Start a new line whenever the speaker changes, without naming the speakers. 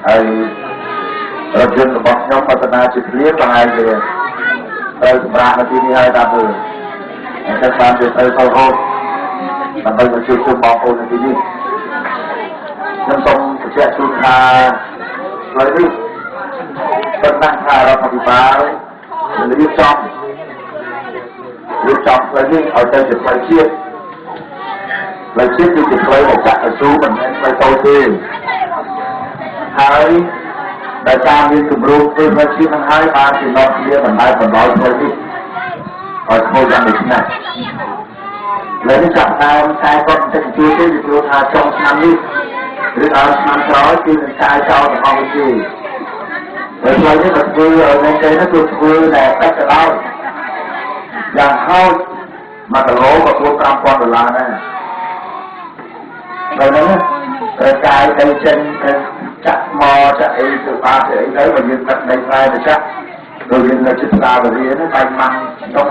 ហើយរថយន្តរបស់ខ្ញុំអត្តនាជាគ្រាប្រហែលជាត្រូវសម្រាប់នៅទីនេះហើយតាមមើលហើយតែបានទៅទៅហូតដើម្បីមកជួយជុំបងប្អូននៅទីនេះខ្ញុំសូមបញ្ជាក់ជូនថាផ្លូវនេះប៉ុន្តែថារដ្ឋាភិបាលរៀបចំផ្លូវនេះឲ្យទៅជាផ្លូវជាតិគឺជាផ្លូវដែលចាក់ទៅស៊ូមិនមែនផ្លូវតូចទេហើយដែលតាមមានគម្រោងធ្វើផ្លូវជាតិនឹងហើយបានជានាំគ្នាបណ្ដោយផ្លូវនេះឲ្យធ្វើយ៉ាងដូចនេះលើនេះចាប់ដើមតែគាត់មិនតិចទៀតទេវាថាចុងឆ្នាំនេះឬដល់ឆ្នាំក្រោយគឺនឹងកាយចោលទាំងអស់វិជាហើយផ្លូវនេះមកធ្វើឲ្យនៅគេនោះគឺធ្វើតែតែទៅដល់យ៉ាងហោច1គីឡូក៏$5,000ដែរដល់ហ្នឹងកាយទៅចេញទៅចាក់មកចាក់អីទៅបាទៅអីទៅបើយើងទឹកដីស្រែទៅចាក់ដូចយើងនៅចិត្តតាវរីហ្នឹងបែកម៉ាំងចុះ